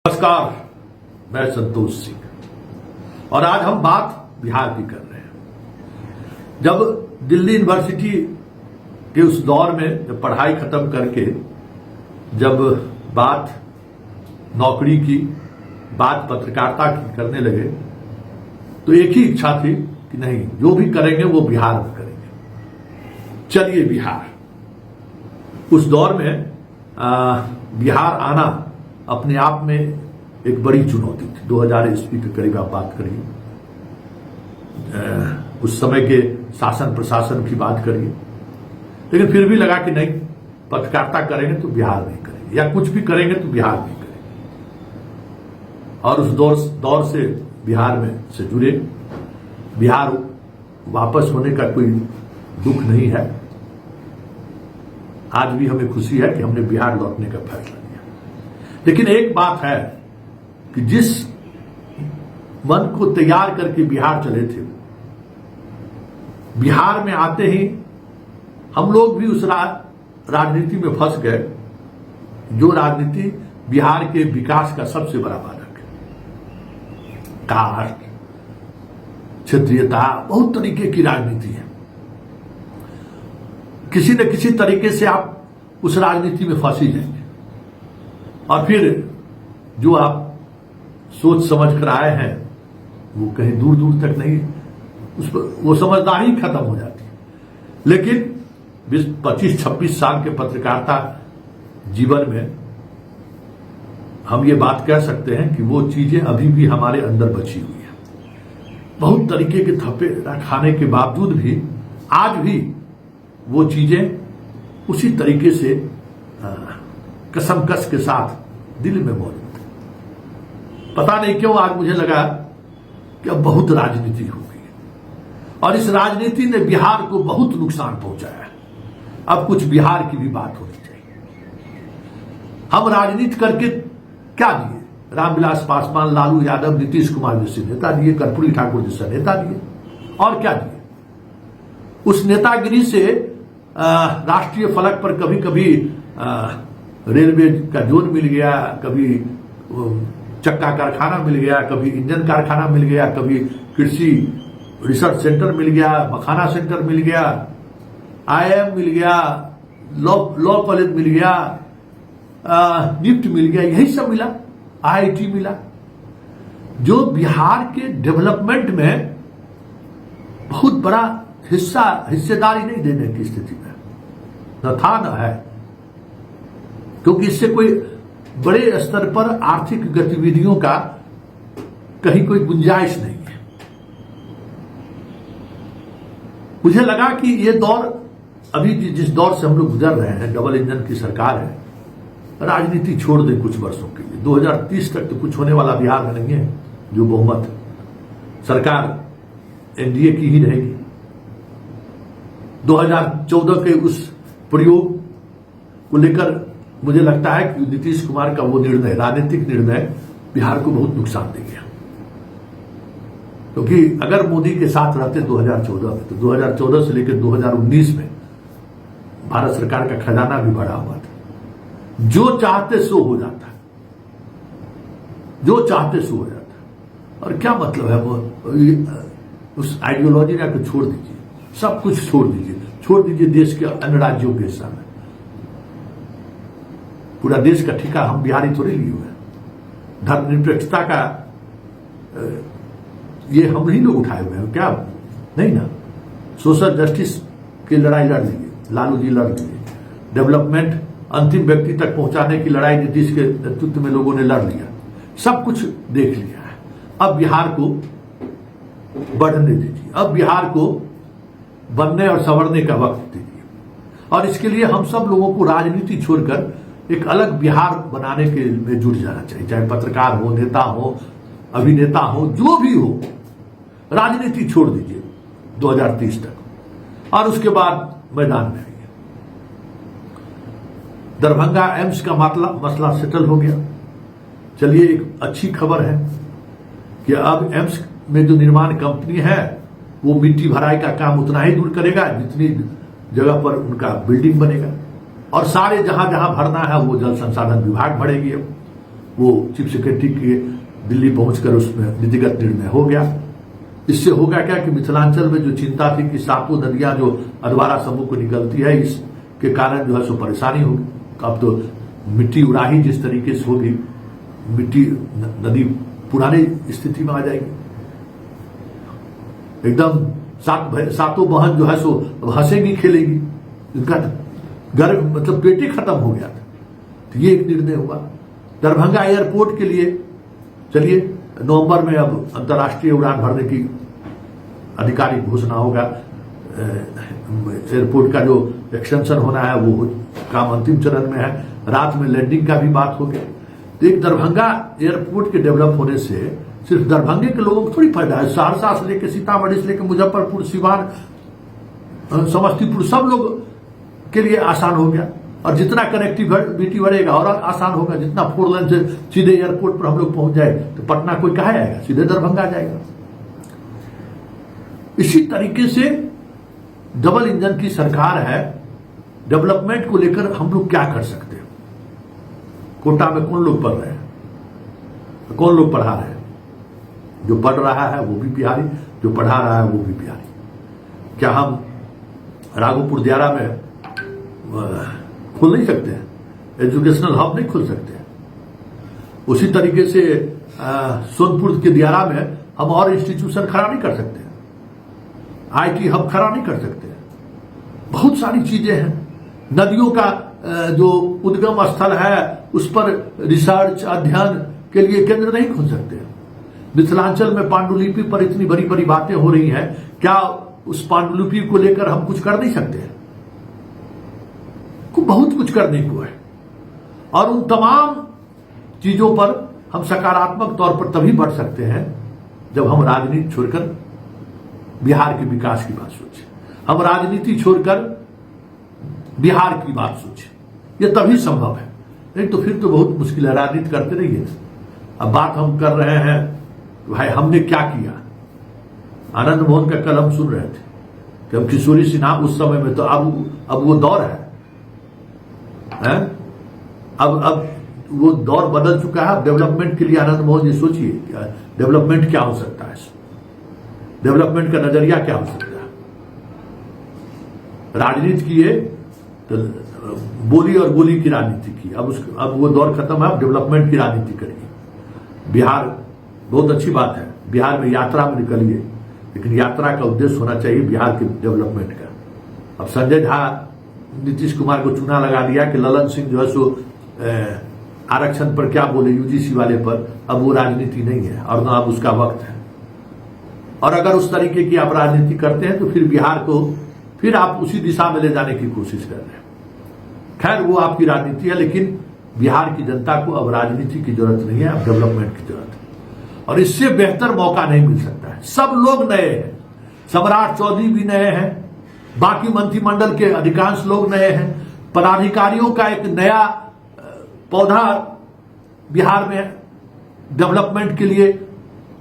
नमस्कार, मैं संतोष सिंह और आज हम बात बिहार की कर रहे हैं। जब दिल्ली यूनिवर्सिटी के उस दौर में जब पढ़ाई खत्म करके जब बात नौकरी की, बात पत्रकारिता की करने लगे तो एक ही इच्छा थी कि नहीं, जो भी करेंगे वो बिहार में करेंगे। चलिए बिहार। उस दौर में बिहार आना अपने आप में एक बड़ी चुनौती थी। 2000 ईस्वी के करीब आप बात करिए, उस समय के शासन प्रशासन की बात करिए, लेकिन फिर भी लगा कि नहीं, पत्रकारिता करेंगे तो बिहार में करेंगे, या कुछ भी करेंगे तो बिहार में करेंगे। और उस दौर से बिहार में से जुड़े। बिहार वापस होने का कोई दुख नहीं है। आज भी हमें खुशी है कि हमने बिहार लौटने का फैसला लिया। लेकिन एक बात है कि जिस मन को तैयार करके बिहार चले थे, बिहार में आते ही हम लोग भी उस राजनीति में फंस गए, जो राजनीति बिहार के विकास का सबसे बड़ा मानक है। कास्ट, क्षेत्रीयता, बहुत तरीके की राजनीति है। किसी न किसी तरीके से आप उस राजनीति में फंस ही जाएंगे और फिर जो आप सोच समझ कर आए हैं वो कहीं दूर दूर तक नहीं, उस पर वो समझदारी खत्म हो जाती है। लेकिन 25-26 साल के पत्रकारिता जीवन में हम ये बात कह सकते हैं कि वो चीजें अभी भी हमारे अंदर बची हुई है। बहुत तरीके के थप्पे खाने के बावजूद भी आज भी वो चीजें उसी तरीके से कसमकस के साथ दिल में मौजूद है। पता नहीं क्यों आज मुझे लगा कि अब बहुत राजनीति हो गई है और इस राजनीति ने बिहार को बहुत नुकसान पहुंचाया है। अब कुछ बिहार की भी बात होनी चाहिए। हम राजनीति करके क्या दिए? रामविलास पासवान, लालू यादव, नीतीश कुमार जैसे नेता दिए, कर्पूरी ठाकुर जैसा नेता दिए, और क्या दिए? उस नेतागिरी से राष्ट्रीय फलक पर कभी कभी रेलवे का जोन मिल गया, कभी चक्का कारखाना मिल गया, कभी इंजन कारखाना मिल गया, कभी कृषि रिसर्च सेंटर मिल गया, मखाना सेंटर मिल गया, IIM मिल गया, लॉ कॉलेज मिल गया, निफ्ट मिल गया, यही सब मिला, IIT मिला, जो बिहार के डेवलपमेंट में बहुत बड़ा हिस्सेदारी नहीं देने की स्थिति में न था न है, क्योंकि इससे कोई बड़े स्तर पर आर्थिक गतिविधियों का कहीं कोई गुंजाइश नहीं है। मुझे लगा कि ये दौर, अभी जिस दौर से हम लोग गुजर रहे हैं, डबल इंजन की सरकार है, राजनीति छोड़ दें कुछ वर्षों के लिए। 2030 तक तो कुछ होने वाला बिहार में नहीं है। जो बहुमत सरकार NDA की ही रहेगी। 2014 के उस प्रयोग को लेकर मुझे लगता है कि नीतीश कुमार का वो निर्णय, राजनीतिक निर्णय, बिहार को बहुत नुकसान दे गया। क्योंकि अगर मोदी के साथ रहते 2014 में, तो 2014 से लेकर 2019 में भारत सरकार का खजाना भी बढ़ा हुआ था। जो चाहते सो हो जाता, जो चाहते सो हो जाता। और क्या मतलब है वो उस आइडियोलॉजी को छोड़ दीजिए, सब कुछ छोड़ दीजिए देश के अन्य राज्यों के सामने। पूरा देश का ठेका हम बिहारी थोड़े लिए हुए हैं। धर्मनिरपेक्षता का ये हम नहीं लोग उठाए हुए हैं क्या? नहीं ना। सोशल जस्टिस की लड़ाई लड़ लीजिए, लालू जी लड़ लीजिए। डेवलपमेंट अंतिम व्यक्ति तक पहुंचाने की लड़ाई नीतीश के नेतृत्व में लोगों ने लड़ लिया। सब कुछ देख लिया है। अब बिहार को बढ़ने दीजिए, अब बिहार को बनने और संवरने का वक्त दीजिए। और इसके लिए हम सब लोगों को राजनीति छोड़कर एक अलग बिहार बनाने के में जुट जाना चाहिए। चाहे पत्रकार हो, नेता हो, अभिनेता हो, जो भी हो, राजनीति छोड़ दीजिए 2030 तक और उसके बाद मैदान में आइए। दरभंगा एम्स का मसला सेटल हो गया। चलिए, एक अच्छी खबर है कि अब एम्स में जो निर्माण कंपनी है वो मिट्टी भराई का काम उतना ही दूर करेगा जितनी जगह पर उनका बिल्डिंग बनेगा, और सारे जहां जहां भरना है वो जल संसाधन विभाग भरेगी। वो चीफ सेक्रेटरी के दिल्ली पहुंचकर उसमें नीतिगत निर्णय हो गया। इससे होगा क्या कि मिथिलांचल में जो चिंता थी कि सातों नदियां जो अधवारा समूह को निकलती है, इसके कारण जो है सो परेशानी होगी। अब तो मिट्टी उड़ाही जिस तरीके से होगी, मिट्टी नदी पुरानी स्थिति में आ जाएगी, एकदम सातों बहन जो है सो हंसेगी खेलेगी, इनका घर मतलब पेट ही खत्म हो गया था। तो ये एक निर्णय हुआ। दरभंगा एयरपोर्ट के लिए चलिए नवंबर में अब अंतर्राष्ट्रीय उड़ान भरने की आधिकारिक घोषणा होगा। एयरपोर्ट का जो एक्सटेंशन होना है वो काम अंतिम चरण में है। रात में लैंडिंग का भी बात हो गया। तो एक दरभंगा एयरपोर्ट के डेवलप होने से सिर्फ दरभंगे के लोगों को थोड़ी फायदा है, सहरसा से लेकर सीतामढ़ी से लेकर मुजफ्फरपुर, सिवान, समस्तीपुर सब लोग के लिए आसान हो गया। और जितना कनेक्टिविटी बढ़ेगा और आसान होगा। जितना 4 लेन से सीधे एयरपोर्ट पर हम लोग पहुंच जाए तो पटना कोई कहाँ जाएगा, सीधे दरभंगा जाएगा। इसी तरीके से डबल इंजन की सरकार है। डेवलपमेंट को लेकर हम लोग क्या कर सकते हैं? कोटा में कौन लोग पढ़ रहे हैं, कौन लोग पढ़ा रहे हैं? जो पढ़ रहा है वो भी बिहारी, जो पढ़ा रहा है वो भी बिहारी। क्या हम राघोपुर दियारा में खोल नहीं सकते हैं? एजुकेशनल हब नहीं खोल सकते हैं? उसी तरीके से सोनपुर के दियारा में हम और इंस्टीट्यूशन खड़ा नहीं कर सकते हैं? आईटी हब खड़ा नहीं कर सकते हैं? बहुत सारी चीजें हैं। नदियों का जो उद्गम स्थल है उस पर रिसर्च अध्ययन के लिए केंद्र नहीं खोल सकते हैं? मिथिलांचल में पांडुलिपि पर इतनी बड़ी बड़ी बातें हो रही हैं, क्या उस पांडुलिपि को लेकर हम कुछ कर नहीं सकते हैं? बहुत कुछ करने को है। और उन तमाम चीजों पर हम सकारात्मक तौर पर तभी बढ़ सकते हैं जब हम राजनीति छोड़कर बिहार के विकास की बात सोचें। हम राजनीति छोड़कर बिहार की बात सोचें, यह तभी संभव है। नहीं तो फिर तो बहुत मुश्किल है। राजनीति करते रहिए। अब बात हम कर रहे हैं भाई हमने क्या किया। आनंद मोहन का कल हम सुन रहे थे कि हम किशोरी सिन्हा उस समय में, तो अब वो दौर है। अब वो दौर बदल चुका है। डेवलपमेंट के लिए आनंद मोहन जी सोचिए डेवलपमेंट क्या हो सकता है, डेवलपमेंट का नजरिया क्या हो सकता है। राजनीति की है तो बोली और गोली की राजनीति की, अब वो दौर खत्म है। अब डेवलपमेंट की राजनीति करिए। बिहार बहुत अच्छी बात है, बिहार में यात्रा में निकलिए, लेकिन यात्रा का उद्देश्य होना चाहिए बिहार के डेवलपमेंट का। अब संजय झा नीतीश कुमार को चूना लगा दिया कि ललन सिंह जो है सो आरक्षण पर क्या बोले, यूजीसी वाले पर। अब वो राजनीति नहीं है और ना अब उसका वक्त है। और अगर उस तरीके की आप राजनीति करते हैं तो फिर बिहार को फिर आप उसी दिशा में ले जाने की कोशिश कर रहे हैं। खैर वो आपकी राजनीति है, लेकिन बिहार की जनता को अब राजनीति की जरूरत नहीं है, अब डेवलपमेंट की जरूरत है। और इससे बेहतर मौका नहीं मिल सकता है। सब लोग नए हैं, सम्राट चौधरी भी नए हैं, बाकी मंत्रिमंडल के अधिकांश लोग नए हैं, पदाधिकारियों का एक नया पौधा बिहार में डेवलपमेंट के लिए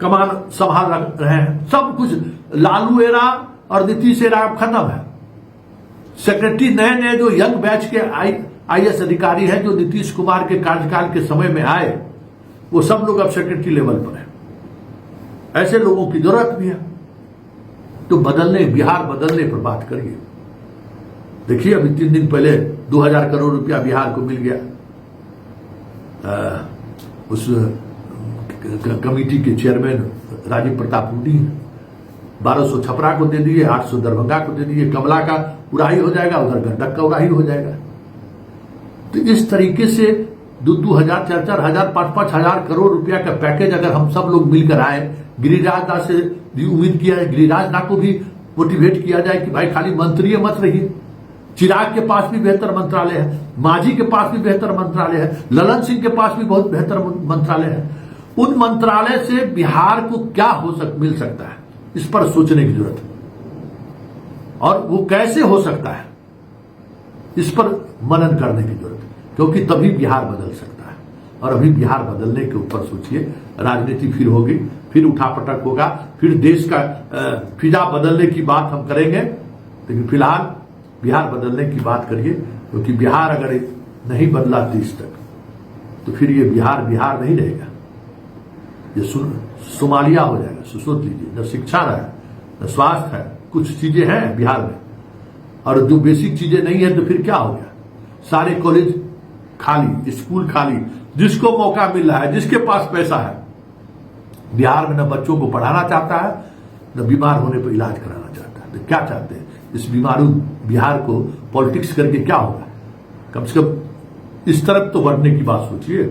कमान संभाल रहे हैं। सब कुछ लालू एरा और नीतीश एरा खत्म है। सेक्रेटरी नए नए जो यंग बैच के आईएएस अधिकारी हैं जो नीतीश कुमार के कार्यकाल के समय में आए, वो सब लोग अब सेक्रेटरी लेवल पर हैं। ऐसे लोगों की जरूरत भी है। तो बिहार बदलने पर बात करिए। देखिए अभी 3 दिन पहले 2000 करोड़ रुपया बिहार को मिल गया। उस कमेटी के चेयरमैन राजीव प्रताप रूडी 1200 छपरा को दे दिए, 800 दरभंगा को दे दिए। कमला का उड़ाही हो जाएगा, उधर गंडक का उड़ाही हो जाएगा। तो इस तरीके से 2-2 हजार 4-4 हजार 5-5 हजार करोड़ रुपया का पैकेज अगर हम सब लोग मिलकर आए, गिरिराज दा से भी उम्मीद किया है, गिरिराज दा को भी मोटिवेट किया जाए कि भाई खाली मंत्री मत रहिए। चिराग के पास भी बेहतर मंत्रालय है, मांझी के पास भी बेहतर मंत्रालय है, ललन सिंह के पास भी बहुत बेहतर मंत्रालय है। उन मंत्रालय से बिहार को क्या मिल सकता है, इस पर सोचने की जरूरत है। और वो कैसे हो सकता है, इस पर मनन करने की जरूरत है, क्योंकि तभी बिहार बदल सकता है। और अभी बिहार बदलने के ऊपर सोचिए। राजनीति फिर होगी, फिर उठापटक होगा, फिर देश का फिजा बदलने की बात हम करेंगे। लेकिन फिलहाल बिहार बदलने की बात करिए, क्योंकि बिहार अगर नहीं बदला 30 तक तो फिर ये बिहार बिहार नहीं रहेगा, ये सोमालिया हो जाएगा। सोच लीजिए, न शिक्षा है, न स्वास्थ्य है, कुछ चीजें हैं बिहार में, और जो बेसिक चीजें नहीं है तो फिर क्या हो गया? सारे कॉलेज खाली, स्कूल खाली, जिसको मौका मिल रहा है, जिसके पास पैसा है। बिहार में न बच्चों को पढ़ाना चाहता है, न बीमार होने पर इलाज कराना चाहता है। तो क्या चाहते हैं? इस बीमारू बिहार को पॉलिटिक्स करके क्या होगा? कम से कम इस तरफ तो बढ़ने की बात सोचिए।